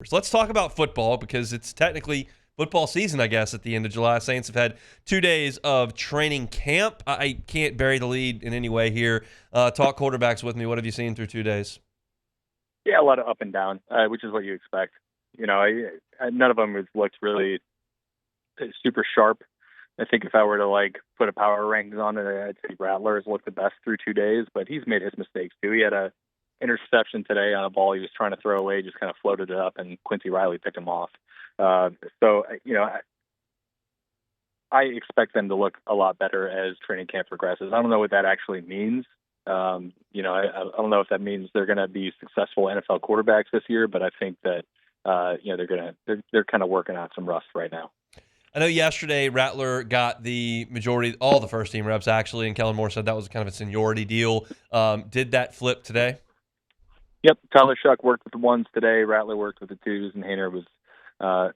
So let's talk about football because it's technically football season, I guess, at the end of July. Saints have had 2 days of training camp. I can't bury the lead in any way here. Talk quarterbacks with me. What have you seen through 2 days? Yeah, a lot of up and down, which is what you expect. None of them has looked really super sharp. I think if I were to put a power rankings on it, I'd say Rattler has looked the best through 2 days, but he's made his mistakes too. He had a interception today on a ball he was trying to throw away, just kind of floated it up, and Quincy Riley picked him off. I expect them to look a lot better as training camp progresses. I don't know what that actually means. I don't know if that means they're going to be successful NFL quarterbacks this year, but I think that they're kind of working out some rust right now. I know yesterday Rattler got the majority, all the first team reps actually, and Kellen Moore said that was kind of a seniority deal. Did that flip today? Yep, Tyler Shough worked with the ones today. Rattler worked with the twos, and Haener was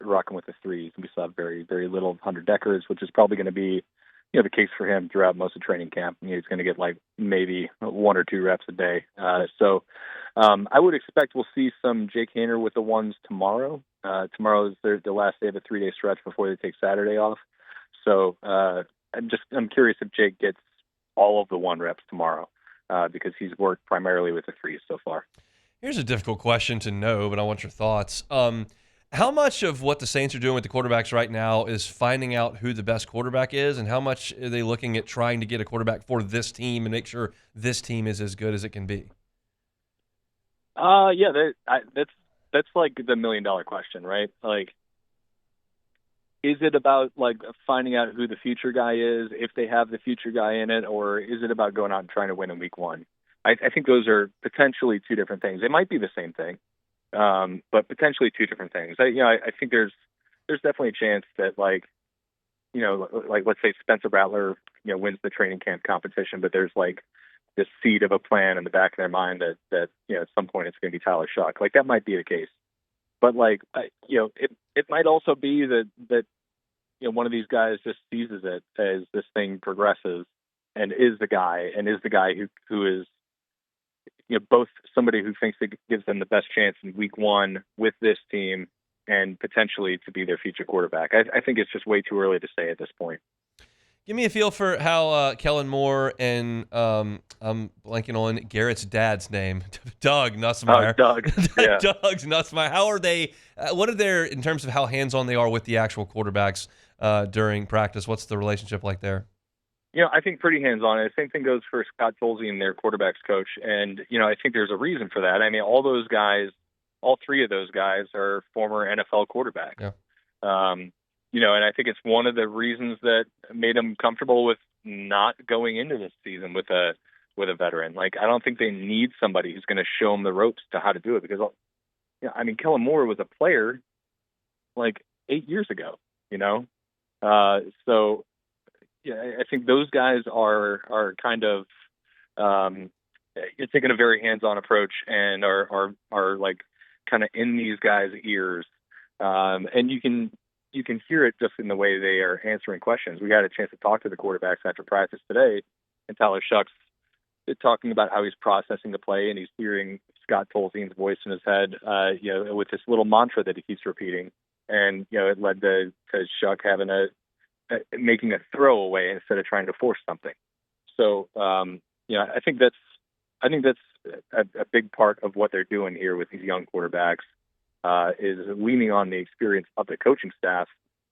rocking with the threes. We saw very, very little Hunter Deckers, which is probably going to be the case for him throughout most of training camp. He's going to get maybe 1 or 2 reps a day. I would expect we'll see some Jake Haener with the ones tomorrow. Tomorrow is the last day of a 3-day stretch before they take Saturday off. So I'm curious if Jake gets all of the 1 reps tomorrow because he's worked primarily with the threes so far. Here's a difficult question to know, but I want your thoughts. How much of what the Saints are doing with the quarterbacks right now is finding out who the best quarterback is, and how much are they looking at trying to get a quarterback for this team and make sure this team is as good as it can be? That's like the $1 million question, right? Is it about finding out who the future guy is, if they have the future guy in it, or is it about going out and trying to win in week 1? I think those are potentially 2 different things. They might be the same thing. But potentially 2 different things. I think there's definitely a chance that let's say Spencer Rattler, wins the training camp competition, but there's this seed of a plan in the back of their mind that at some point it's going to be Tyler Shough. That might be the case. But it might also be that one of these guys just seizes it as this thing progresses and is the guy who is both somebody who thinks it gives them the best chance in week 1 with this team and potentially to be their future quarterback. I think it's just way too early to say at this point. Give me a feel for how Kellen Moore and I'm blanking on Garrett's dad's name, Doug Nussmeier. Doug. Yeah. Doug's Nussmeier. How are they? What are their in terms of how hands-on they are with the actual quarterbacks during practice? What's the relationship like there? I think pretty hands-on. The same thing goes for Scott Tolzien, their quarterbacks coach. And, I think there's a reason for that. I mean, all 3 of those guys are former NFL quarterbacks. Yeah. And I think it's one of the reasons that made them comfortable with not going into this season with a veteran. I don't think they need somebody who's going to show them the ropes to how to do it because, Kellen Moore was a player 8 years ago, so yeah, I think those guys are kind of taking a very hands-on approach and are kind of in these guys' ears, and you can hear it just in the way they are answering questions. We had a chance to talk to the quarterbacks after practice today, and Tyler Shough's talking about how he's processing the play and he's hearing Scott Tolzien's voice in his head, with this little mantra that he keeps repeating, and it led to Shough having making a throwaway instead of trying to force something. So, I think that's a big part of what they're doing here with these young quarterbacks, is leaning on the experience of the coaching staff.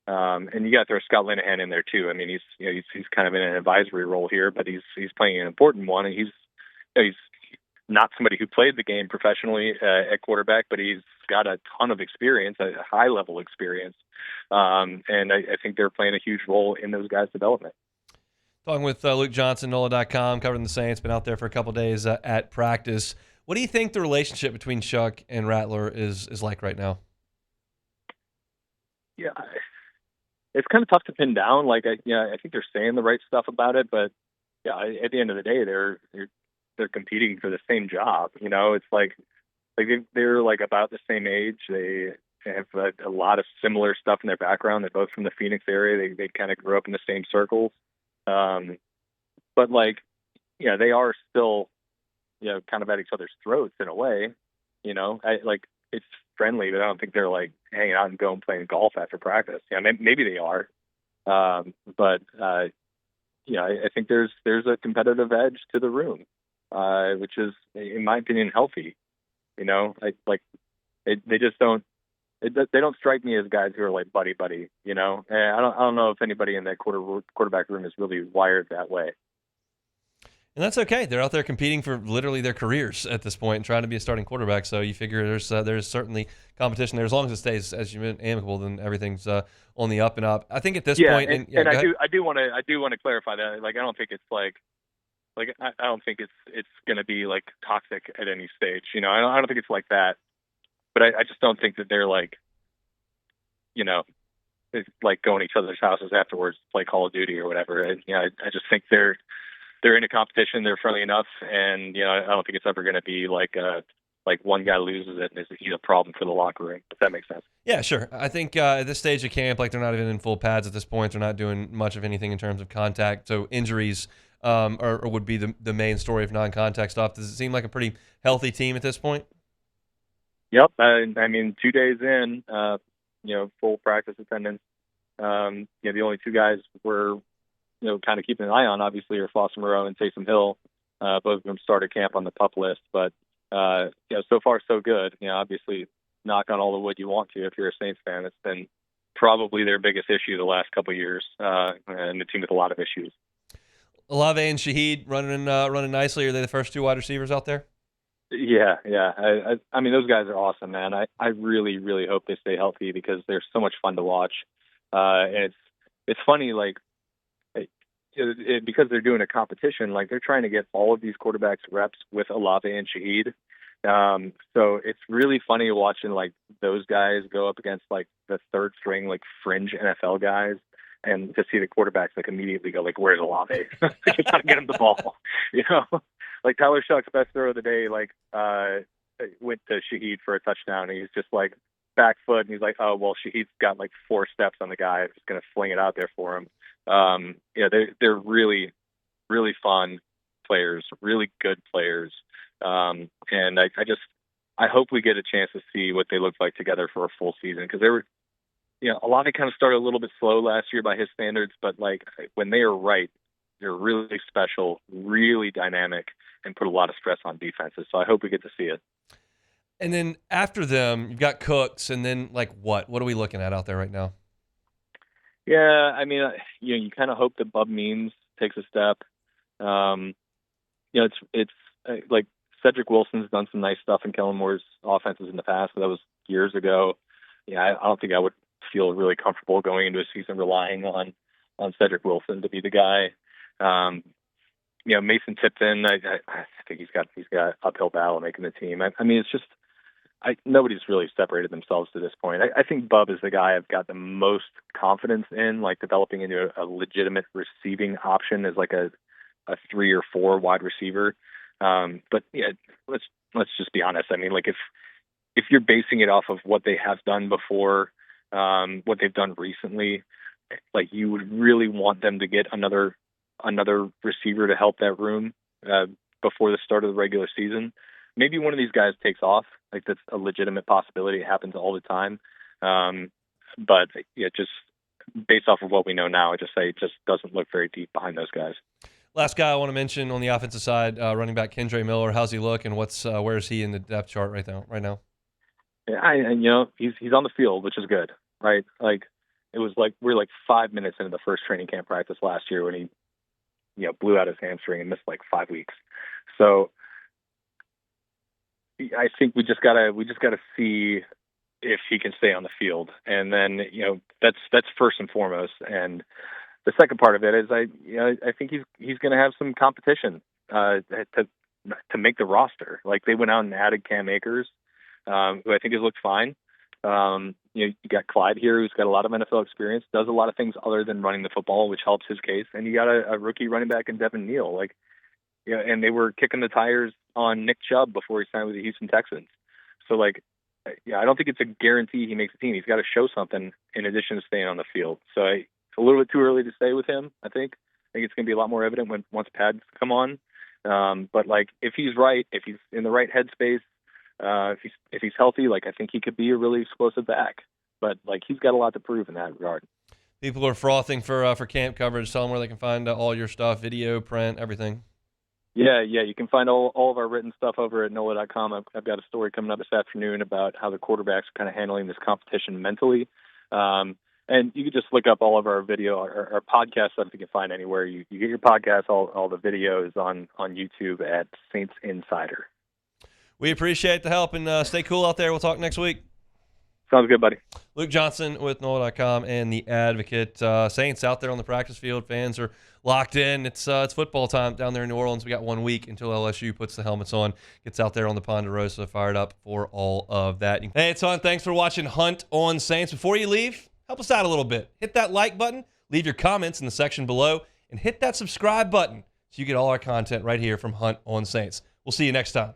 And you got to throw Scott Linehan in there too. I mean, he's kind of in an advisory role here, but he's playing an important one, and he's not somebody who played the game professionally at quarterback, but he's got a ton of experience, a high level experience. And I think they're playing a huge role in those guys' development. Talking with Luke Johnson, NOLA.com, covering the Saints, been out there for a couple days at practice. What do you think the relationship between Shough and Rattler is like right now? Yeah, it's kind of tough to pin down. I think they're saying the right stuff about it, but yeah, at the end of the day, they're competing for the same job. It's they're about the same age. They have a lot of similar stuff in their background. They're both from the Phoenix area. They kind of grew up in the same circles. But they are still, kind of at each other's throats in a way. It's friendly, but I don't think they're like hanging out and going playing golf after practice. Yeah, maybe they are, but I think there's a competitive edge to the room, which is, in my opinion, healthy. They just don't. They don't strike me as guys who are like buddy buddy. And I don't know if anybody in that quarterback room is really wired that way. And that's okay. They're out there competing for literally their careers at this point and trying to be a starting quarterback. So you figure there's certainly competition there. As long as it stays, as you meant, amicable, then everything's on the up and up. I think at this point, and I do want to clarify that. Like, I don't think it's I don't think it's going to be like toxic at any stage. I don't think it's like that. But I just don't think that they're like, it's like going to each other's houses afterwards to play Call of Duty or whatever. I just think they're in a competition. They're friendly enough, and I don't think it's ever going to be like one guy loses it and he's a problem for the locker room. If that makes sense. Yeah, sure. I think at this stage of camp, like, they're not even in full pads at this point. They're not doing much of anything in terms of contact. So injuries or would be the main story of non-contact stuff. Does it seem like a pretty healthy team at this point? Yep. I mean, 2 days in, full practice attendance. The only two guys we're kind of keeping an eye on, obviously, are Foster Moreau and Taysom Hill. Both of them started camp on the PUP list, but so far so good. Obviously, knock on all the wood you want to if you're a Saints fan. It's been probably their biggest issue the last couple of years, and the team with a lot of issues. Olave and Shaheed running nicely. Are they the first two wide receivers out there? Yeah. I mean, those guys are awesome, man. I really, really hope they stay healthy because they're so much fun to watch. And it's funny, like, because they're doing a competition, like, they're trying to get all of these quarterbacks reps with Olave and Shaheed. So it's really funny watching like those guys go up against like the third string, like fringe NFL guys, and to see the quarterbacks like immediately go like, "Where's Olave? You gotta get him the ball." Like Tyler Shuck's best throw of the day, like went to Shaheed for a touchdown, and he's just like back foot, and he's like, "Oh well, Shaheed's got like 4 steps on the guy. I'm just gonna fling it out there for him." They're really, really fun players, really good players. And I hope we get a chance to see what they look like together for a full season, because they were, Olave kind of started a little bit slow last year by his standards, but like when they are right, they're really special, really dynamic, and put a lot of stress on defenses. So I hope we get to see it. And then after them, you've got Cooks, and then like what? What are we looking at out there right now? Yeah, I mean, you kind of hope that Bub Means takes a step. It's like Cedric Wilson's done some nice stuff in Kellen Moore's offenses in the past, but that was years ago. I don't think I would feel really comfortable going into a season relying on Cedric Wilson to be the guy. Mason Tipton, I think he's got uphill battle making the team. I mean, it's just nobody's really separated themselves to this point. I think Bub is the guy I've got the most confidence in, like developing into a legitimate receiving option as like a 3 or 4 wide receiver. But yeah, let's just be honest. I mean, like if you're basing it off of what they have done before, what they've done recently, like you would really want them to get another receiver to help that room before the start of the regular season. Maybe one of these guys takes off. Like, that's a legitimate possibility. It happens all the time. But yeah, just based off of what we know now, it just doesn't look very deep behind those guys. Last guy I want to mention on the offensive side, running back Kendre Miller. How's he look, and where is he in the depth chart right now? Yeah, he's on the field, which is good, right? Like, it was like we're like 5 minutes into the first training camp practice last year when he blew out his hamstring and missed like 5 weeks. So I think we just gotta see if he can stay on the field, and then that's first and foremost. And the second part of it is I think he's going to have some competition to make the roster. Like, they went out and added Cam Akers, who I think has looked fine. You got Clyde here, who's got a lot of NFL experience, does a lot of things other than running the football, which helps his case. And you got a rookie running back in Devin Neal, and they were kicking the tires on Nick Chubb before he signed with the Houston Texans. So I don't think it's a guarantee he makes the team. He's got to show something in addition to staying on the field. So it's a little bit too early to say with him. I think it's going to be a lot more evident once pads come on. But if he's right, if he's in the right headspace, If he's healthy, like I think he could be a really explosive back. But like he's got a lot to prove in that regard. People are frothing for camp coverage. Tell them where they can find all your stuff, video, print, everything. Yeah. You can find all of our written stuff over at NOLA.com. I've got a story coming up this afternoon about how the quarterbacks are kind of handling this competition mentally. And you can just look up all of our video, our podcast stuff you can find anywhere. You get your podcast, all the videos on YouTube at Saints Insider. We appreciate the help, and stay cool out there. We'll talk next week. Sounds good, buddy. Luke Johnson with NOLA.com and The Advocate. Saints out there on the practice field. Fans are locked in. It's football time down there in New Orleans. We got 1 week until LSU puts the helmets on, gets out there on the Ponderosa, fired up for all of that. Hey, it's Hunt. Thanks for watching Hunt on Saints. Before you leave, help us out a little bit. Hit that like button, leave your comments in the section below, and hit that subscribe button so you get all our content right here from Hunt on Saints. We'll see you next time.